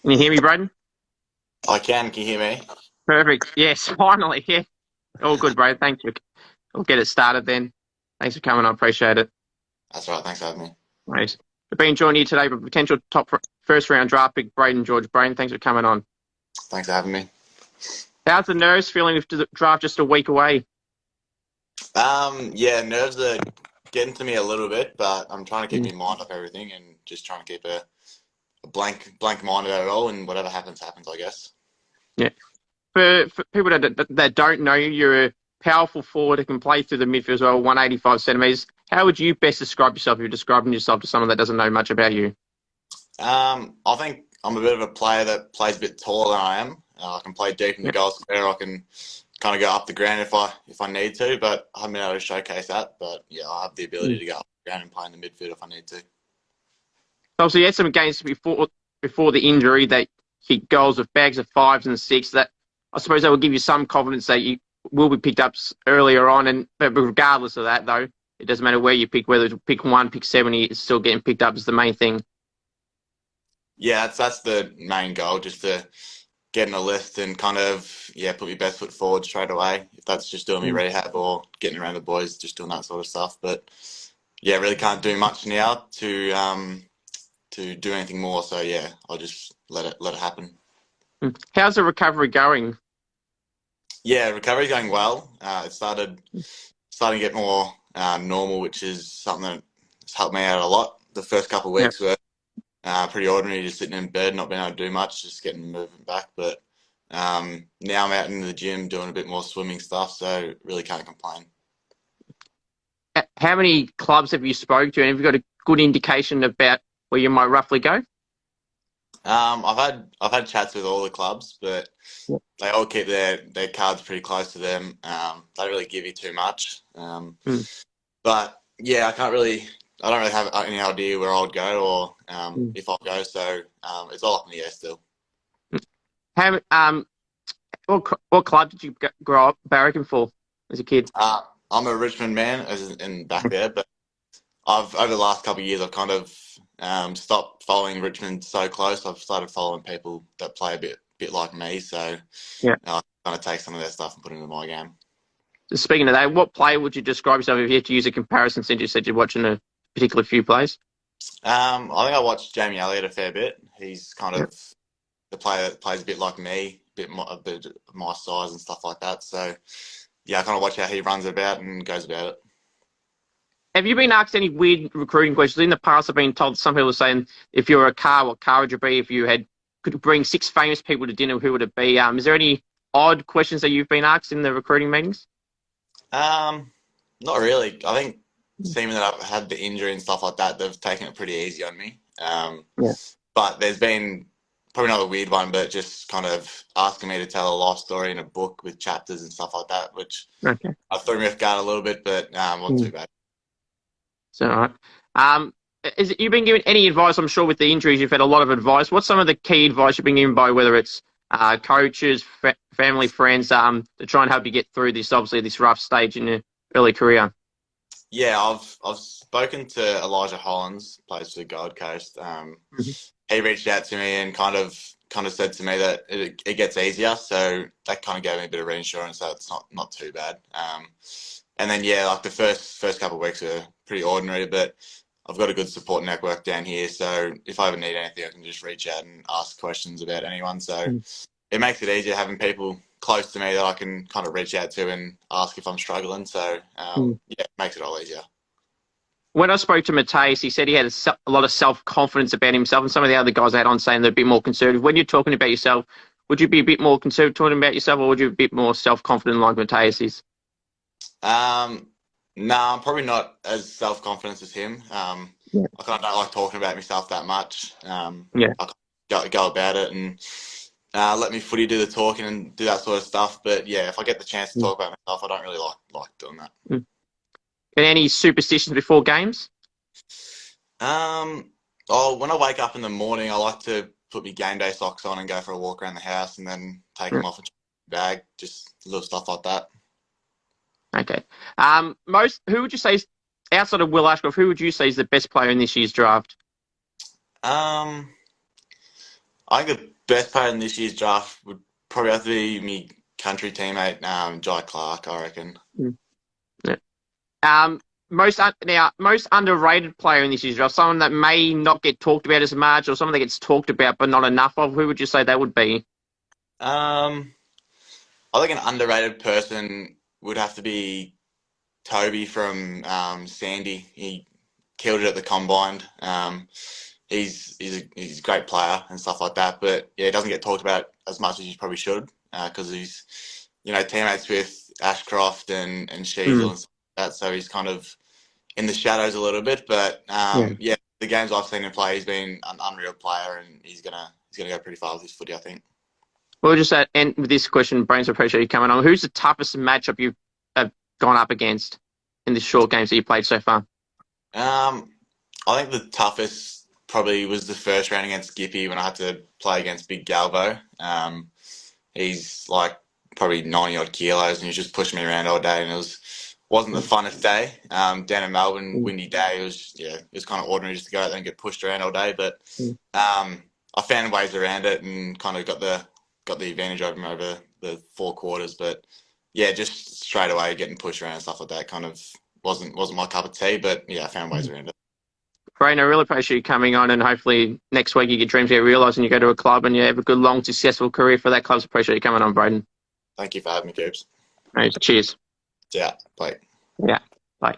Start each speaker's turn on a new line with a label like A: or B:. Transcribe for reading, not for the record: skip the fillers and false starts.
A: Can you hear me, Brayden?
B: I can. Can you hear me?
A: Perfect. Yes, finally. Yeah. All good, Brayden. Thank you. We'll get it started then. Thanks for coming. I appreciate it.
B: That's right. Thanks for having me.
A: Thanks. We've been joined here today by potential first round draft pick, Brayden George. Brayden, thanks for coming on.
B: Thanks for having me.
A: How's the nerves feeling with the draft just a week away?
B: Yeah, nerves are getting to me a little bit, but I'm trying to keep my mind off everything and just trying to keep a blank mind about it all, and whatever happens, happens, I guess.
A: Yeah. For people that don't know you, you're a powerful forward who can play through the midfield as well, 185 centimetres. How would you best describe yourself if you're describing yourself to someone that doesn't know much about you?
B: I think I'm a bit of a player that plays a bit taller than I am. I can play deep in the
A: Yeah.
B: goal square. I can kind of go up the ground if I need to, but I haven't been able to showcase that. But yeah, I have the ability to go up the ground and play in the midfield if I need to.
A: Obviously, you had some games before the injury that hit goals with bags of fives and six. That I suppose that will give you some confidence that you will be picked up earlier on. But regardless of that, though, it doesn't matter where you pick, whether it's pick one, pick 70, it's still getting picked up is the main thing.
B: Yeah, that's the main goal, just to get in a list and kind of put my best foot forward straight away. If that's just doing me
A: Mm.
B: rehab or getting around the boys, just doing that sort of stuff. But yeah, really can't do much now to do anything more. So yeah, I'll just let it happen.
A: How's the recovery going?
B: Yeah, recovery's going well. It starting to get more normal, which is something that's helped me out a lot. The first couple of
A: Yeah.
B: weeks were pretty ordinary, just sitting in bed, not being able to do much, just getting movement back. But now I'm out in the gym doing a bit more swimming stuff, so really can't complain.
A: How many clubs have you spoke to, and have you got a good indication about where you might roughly go?
B: I've had chats with all the clubs, but
A: Yeah.
B: they all keep their cards pretty close to them. They don't really give you too much.
A: Mm.
B: But yeah, I don't really have any idea where I'll go or
A: Mm.
B: if I'll go. So it's all up in the air still.
A: How, what club did you grow up barracking for as a kid?
B: I'm a Richmond man, as in back there, but I've over the last couple of years I've kind of stopped following Richmond so close. I've started following people that play a bit like me, so
A: Yeah.
B: I kind of take some of their stuff and put it into my game.
A: Speaking of that, what player would you describe yourself if you had to use a comparison since you said you're watching a particular few plays?
B: I think I watched Jamie Elliott a fair bit. He's kind
A: Yeah.
B: of the player that plays a bit like me, a bit of my size and stuff like that. So yeah, I kind of watch how he runs about and goes about it.
A: Have you been asked any weird recruiting questions? In the past, I've been told some people are saying, if you're a car, what car would you be? If you could bring six famous people to dinner, who would it be? Is there any odd questions that you've been asked in the recruiting meetings?
B: Um, Not really. I think seeing that I've had the injury and stuff like that, they've taken it pretty easy on me.
A: Yeah.
B: But there's been probably not a weird one, but just kind of asking me to tell a life story in a book with chapters and stuff like that, which
A: Okay.
B: I threw me off guard a little bit, but wasn't
A: Mm.
B: too bad.
A: So, all right. You've been given any advice? I'm sure with the injuries, you've had a lot of advice. What's some of the key advice you've been given by whether it's coaches, family, friends, to try and help you get through this, obviously, this rough stage in your early career?
B: Yeah, I've spoken to Elijah Hollins, plays for the Gold Coast.
A: Mhm.
B: He reached out to me and kind of said to me that it gets easier, so that kind of gave me a bit of reassurance that it's not too bad. And then yeah, like the first couple of weeks were pretty ordinary, but I've got a good support network down here, so if I ever need anything, I can just reach out and ask questions about anyone. So it makes it easier having people close to me that I can kind of reach out to and ask if I'm struggling. So
A: Mm.
B: yeah, it makes it all easier.
A: When I spoke to Mateus, he said he had a lot of self-confidence about himself, and some of the other guys I had on saying they're a bit more conservative. When you're talking about yourself, would you be a bit more conservative talking about yourself, or would you be a bit more self-confident like Mateus is?
B: Um, no, I'm probably not as self-confident as him.
A: Yeah.
B: I kind of don't like talking about myself that much.
A: Yeah.
B: I go about it and let me footy do the talking and do that sort of stuff. But yeah, if I get the chance to
A: Mm.
B: talk about myself, I don't really like doing that.
A: Mm. And any superstitions before games?
B: Um, oh, when I wake up in the morning, I like to put my game day socks on and go for a walk around the house and then take
A: Yeah.
B: them off and check my bag, just little stuff like that.
A: Okay. Who would you say is, outside of Will Ashcroft, who would you say is the best player in this year's draft?
B: Um, I think the best player in this year's draft would probably have to be me country teammate, Jai Clark, I reckon.
A: Mm. Yeah. Most underrated player in this year's draft, someone that may not get talked about as much, or someone that gets talked about but not enough of. Who would you say that would be?
B: Um, I think an underrated person would have to be Toby from Sandy. He killed it at the combine. He's a great player and stuff like that, but yeah, he doesn't get talked about as much as he probably should because he's teammates with Ashcroft and Sheasel
A: Mm.
B: and stuff like that, so he's kind of in the shadows a little bit. But
A: Yeah.
B: yeah, the games I've seen him play, he's been an unreal player, and he's gonna go pretty far with his footy, I think.
A: We'll just end with this question. Brains, I appreciate you coming on. Who's the toughest matchup you've gone up against in the short games that you played so far?
B: I think the toughest probably was the first round against Gippy when I had to play against Big Galvo. He's like probably 90 odd kilos and he was just pushing me around all day and wasn't the funnest day. Down in Melbourne,
A: Mm.
B: windy day. It was kind of ordinary just to go out there and get pushed around all day. But
A: Mm.
B: I found ways around it and kind of got the advantage over him over the 4 quarters. But yeah, just straight away getting pushed around and stuff like that kind of wasn't my cup of tea. But yeah, I found ways around it.
A: Brayden, I really appreciate you coming on, and hopefully next week your dreams get realised and you go to a club and you have a good, long, successful career for that club. So appreciate you coming on, Brayden.
B: Thank you for having me, Coops.
A: Right, cheers.
B: Yeah, bye.
A: Yeah, bye.